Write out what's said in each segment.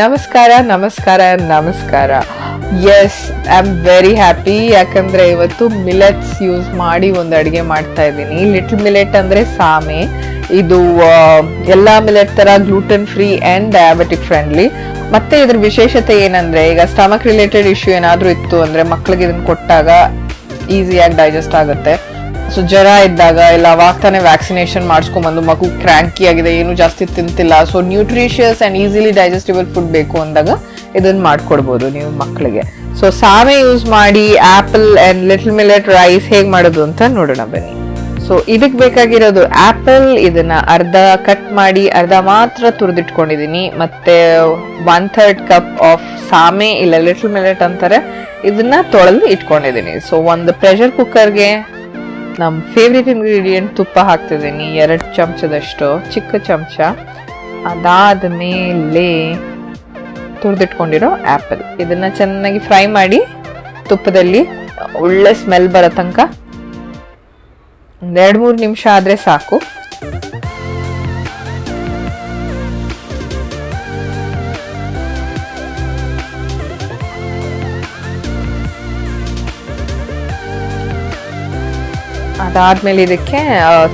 ನಮಸ್ಕಾರ ನಮಸ್ಕಾರ ನಮಸ್ಕಾರ. Yes, I am very happy. ಯಾಕಂದ್ರೆ ಇವತ್ತು ಮಿಲೆಟ್ಸ್ ಯೂಸ್ ಮಾಡಿ ಒಂದು ಅಡಿಗೆ ಮಾಡ್ತಾ ಇದ್ದೀನಿ. ಲಿಟಲ್ ಮಿಲೆಟ್ ಅಂದ್ರೆ ಸಾಮೆ. ಇದು ಎಲ್ಲಾ ಮಿಲೆಟ್ ತರ gluten free and diabetic friendly. ಮತ್ತೆ ಇದ್ರ ವಿಶೇಷತೆ ಏನಂದ್ರೆ, ಈಗ ಸ್ಟಮಕ್ ರಿಲೇಟೆಡ್ ಇಶ್ಯೂ ಏನಾದ್ರೂ ಇತ್ತು ಅಂದ್ರೆ ಮಕ್ಳಿಗೆ ಇದನ್ನ ಕೊಟ್ಟಾಗ ಈಸಿಯಾಗಿ ಡೈಜೆಸ್ಟ್ ಆಗುತ್ತೆ. ಸೊ ಜ್ವರ ಇದ್ದಾಗ ಇಲ್ಲ ಅವಾಗ ತಾನೇ ವ್ಯಾಕ್ಸಿನೇಷನ್ ಮಾಡಿಸ್ಕೊಂಡ್ಬಂದು ಮಗು ಕ್ರ್ಯಾಂಕಿ ಆಗಿದೆ, ಏನು ಜಾಸ್ತಿ ತಿಂತಿಲ್ಲ, so nutritious and easily digestible food ಬೇಕು ಅಂದಾಗ ಇದನ್ನ ಮಾಡ್ಕೊಡ್ಬೋದು ನೀವು ಮಕ್ಕಳಿಗೆ. ಸೊ ಸಾಮೆ ಯೂಸ್ ಮಾಡಿ apple and little millet rice ಹೇಗ್ ಮಾಡೋದು ಅಂತ ನೋಡೋಣ ಬನ್ನಿ. ಸೊ ಇದಕ್ ಬೇಕಾಗಿರೋದು ಆಪಲ್, ಇದನ್ನ ಅರ್ಧ ಕಟ್ ಮಾಡಿ ಅರ್ಧ ಮಾತ್ರ ತುರಿದಿಟ್ಕೊಂಡಿದೀನಿ. ಮತ್ತೆ 1/3 ಕಪ್ ಆಫ್ ಸಾಮೆ ಇಲ್ಲ ಲಿಟಲ್ ಮಿಲೆಟ್ ಅಂತಾರೆ, ಇದನ್ನ ತೊಳೆದು ಇಟ್ಕೊಂಡಿದೀನಿ. ಸೊ ಒಂದು ಪ್ರೆಷರ್ ಕುಕ್ಕರ್ಗೆ ನಮ್ ಫೇವ್ರೇಟ್ ಇಂಗ್ರೀಡಿಯೆಂಟ್ ತುಪ್ಪ ಹಾಕ್ತಿದ್ದೀನಿ, 2 ಚಮಚದಷ್ಟು, ಚಿಕ್ಕ ಚಮಚ. ಅದಾದ್ಮೇಲೆ ತುರಿದಿಟ್ಕೊಂಡಿರೋ ಆಪಲ್, ಇದನ್ನ ಚೆನ್ನಾಗಿ ಫ್ರೈ ಮಾಡಿ ತುಪ್ಪದಲ್ಲಿ ಒಳ್ಳೆ ಸ್ಮೆಲ್ ಬರೋ ತನಕ 2-3 ನಿಮಿಷ ಆದ್ರೆ ಸಾಕು. ಅದಾದ್ಮೇಲೆ ಇದಕ್ಕೆ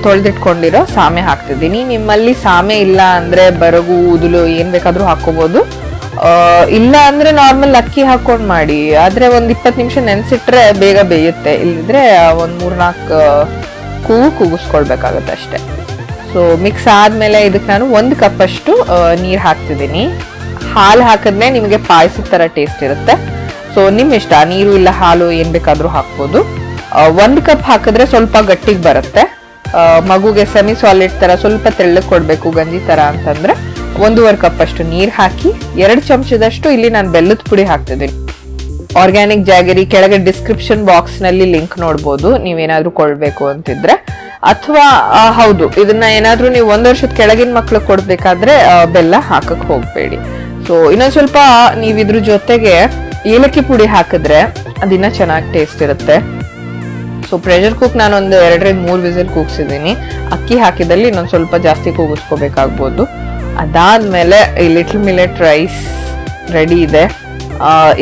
ತೊಳೆದಿಟ್ಕೊಂಡಿರೋ ಸಾಮೆ ಹಾಕ್ತಿದ್ದೀನಿ. ನಿಮ್ಮಲ್ಲಿ ಸಾಮೆ ಇಲ್ಲ ಅಂದ್ರೆ ಬರಗು, ಉದುಲು ಏನ್ ಬೇಕಾದ್ರೂ ಹಾಕೋಬಹುದು. ಇಲ್ಲ ಅಂದ್ರೆ ನಾರ್ಮಲ್ ಅಕ್ಕಿ ಹಾಕೊಂಡ್ ಮಾಡಿ, ಆದ್ರೆ ಒಂದ್ 20 ನಿಮಿಷ ನೆನ್ಸಿಟ್ರೆ ಬೇಗ ಬೇಯುತ್ತೆ. ಇಲ್ಲಿದ್ರೆ ಒಂದ್ 3-4 ಕೂಗಿಸ್ಕೊಳ್ಬೇಕಾಗತ್ತೆ ಅಷ್ಟೇ. ಸೊ ಮಿಕ್ಸ್ ಆದ್ಮೇಲೆ ಇದಕ್ಕೆ ನಾನು 1 ಕಪ್ ಅಷ್ಟು ನೀರ್ ಹಾಕ್ತಿದ್ದೀನಿ. ಹಾಲು ಹಾಕಿದ್ರೆ ನಿಮಗೆ ಪಾಯಸದ ತರ ಟೇಸ್ಟ್ ಇರುತ್ತೆ. ಸೊ ನಿಮ್ ಇಷ್ಟ, ನೀರು ಇಲ್ಲ ಹಾಲು ಏನ್ ಬೇಕಾದ್ರೂ ಹಾಕ್ಬೋದು. 1 ಕಪ್ ಹಾಕಿದ್ರೆ ಸ್ವಲ್ಪ ಗಟ್ಟಿಗೆ ಬರುತ್ತೆ. ಮಗುಗೆ ಸೆಮಿ ಸಾಲಿಡ್ ತರ ಸ್ವಲ್ಪ ತೆಳ್ಳಗ್ ಕೊಡ್ಬೇಕು, ಗಂಜಿ ತರ ಅಂತಂದ್ರೆ 1.5 ಕಪ್ ಅಷ್ಟು ನೀರ್ ಹಾಕಿ 2 ಚಮಚದಷ್ಟು ಇಲ್ಲಿ ನಾನು ಬೆಲ್ಲದ ಪುಡಿ ಹಾಕ್ತಿದ್ದೀನಿ. ಆರ್ಗ್ಯಾನಿಕ್ ಜಾಗರಿ, ಕೆಳಗೆ ಡಿಸ್ಕ್ರಿಪ್ಷನ್ ಬಾಕ್ಸ್ ನಲ್ಲಿ ಲಿಂಕ್ ನೋಡ್ಬೋದು ನೀವೇನಾದ್ರೂ ಕೊಡ್ಬೇಕು ಅಂತಿದ್ರೆ. ಅಥವಾ ಹೌದು, ಇದನ್ನ ಏನಾದ್ರೂ ನೀವು 1 ವರ್ಷದ ಕೆಳಗಿನ ಮಕ್ಳು ಕೊಡ್ಬೇಕಾದ್ರೆ ಬೆಲ್ಲ ಹಾಕಕ್ ಹೋಗ್ಬೇಡಿ. ಸೊ ಇನ್ನೊಂದ್ ಸ್ವಲ್ಪ ನೀವ್ ಇದ್ರ ಜೊತೆಗೆ ಏಲಕ್ಕಿ ಪುಡಿ ಹಾಕಿದ್ರೆ ಅದಿನ್ನ ಚೆನ್ನಾಗಿ ಟೇಸ್ಟ್ ಇರುತ್ತೆ. ಸೊ ಪ್ರೆಷರ್ ಕುಕ್ ನಾನು ಒಂದು 2-3 ವಿಸಿಲ್ ಕೂಗ್ಸಿದ್ದೀನಿ. ಅಕ್ಕಿ ಹಾಕಿದಲ್ಲಿ ಇನ್ನೊಂದು ಸ್ವಲ್ಪ ಜಾಸ್ತಿ ಕೂಗಿಸ್ಕೋಬೇಕಾಗ್ಬೋದು. ಅದಾದ್ಮೇಲೆ ಈ ಲಿಟಲ್ ಮಿಲೆಟ್ ರೈಸ್ ರೆಡಿ ಇದೆ.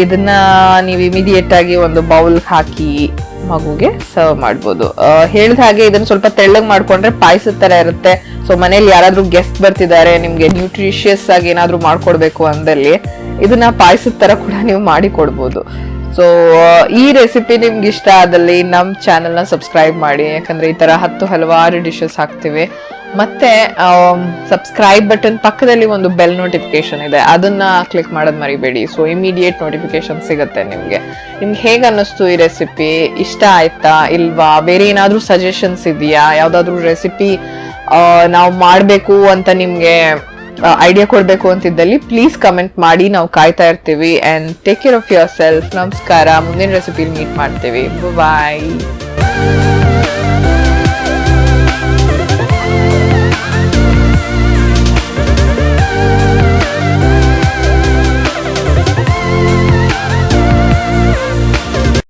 ಇದನ್ನ ನೀವು ಇಮಿಡಿಯೇಟ್ ಆಗಿ ಒಂದು ಬೌಲ್ ಹಾಕಿ ಮಗುಗೆ ಸರ್ವ್ ಮಾಡ್ಬೋದು. ಹೇಳಿದ ಹಾಗೆ ಇದನ್ನ ಸ್ವಲ್ಪ ತೆಳ್ಳಗ್ ಮಾಡ್ಕೊಂಡ್ರೆ ಪಾಯಸದ ತರ ಇರುತ್ತೆ. ಸೊ ಮನೇಲಿ ಯಾರಾದ್ರೂ ಗೆಸ್ಟ್ ಬರ್ತಿದ್ದಾರೆ, ನಿಮ್ಗೆ ನ್ಯೂಟ್ರಿಷಿಯಸ್ ಆಗಿ ಏನಾದ್ರೂ ಮಾಡ್ಕೊಡ್ಬೇಕು ಅಂದಲ್ಲಿ ಇದನ್ನ ಪಾಯಸದ ತರ ಕೂಡ ನೀವು ಮಾಡಿ ಕೊಡ್ಬೋದು. ಸೊ ಈ ರೆಸಿಪಿ ನಿಮ್ಗೆ ಇಷ್ಟ ಆದಲ್ಲಿ ನಮ್ ಚಾನೆಲ್ ನ ಸಬ್ಸ್ಕ್ರೈಬ್ ಮಾಡಿ, ಯಾಕಂದ್ರೆ ಈ ತರ ಹಲವಾರು ಡಿಶಸ್ ಹಾಕ್ತಿವಿ. ಮತ್ತೆ ಸಬ್ಸ್ಕ್ರೈಬ್ ಬಟನ್ ಪಕ್ಕದಲ್ಲಿ ಒಂದು ಬೆಲ್ ನೋಟಿಫಿಕೇಶನ್ ಇದೆ, ಅದನ್ನ ಕ್ಲಿಕ್ ಮಾಡೋದ್ ಮರಿಬೇಡಿ. ಸೊ ಇಮಿಡಿಯೇಟ್ ನೋಟಿಫಿಕೇಶನ್ ಸಿಗುತ್ತೆ ನಿಮ್ಗೆ. ನಿಮ್ಗೆ ಹೇಗ್ ಅನ್ನಿಸ್ತು ಈ ರೆಸಿಪಿ? ಇಷ್ಟ ಆಯ್ತಾ ಇಲ್ವಾ? ಬೇರೆ ಏನಾದ್ರೂ ಸಜೆಷನ್ಸ್ ಇದೆಯಾ? ಯಾವ್ದಾದ್ರು ರೆಸಿಪಿ ನಾವು ಮಾಡ್ಬೇಕು ಅಂತ ನಿಮ್ಗೆ ಐಡಿಯಾ ಕೊಡ್ಬೇಕು ಅಂತಿದ್ದಲ್ಲಿ ಪ್ಲೀಸ್ ಕಮೆಂಟ್ ಮಾಡಿ, ನಾವು ಕಾಯ್ತಾ ಇರ್ತೀವಿ. And take care of your self. ನಮಸ್ಕಾರ, ಮುಂದಿನ ರೆಸಿಪಿಲಿ ಮೀಟ್ ಮಾಡ್ತೀವಿ. ಬಾಯ್.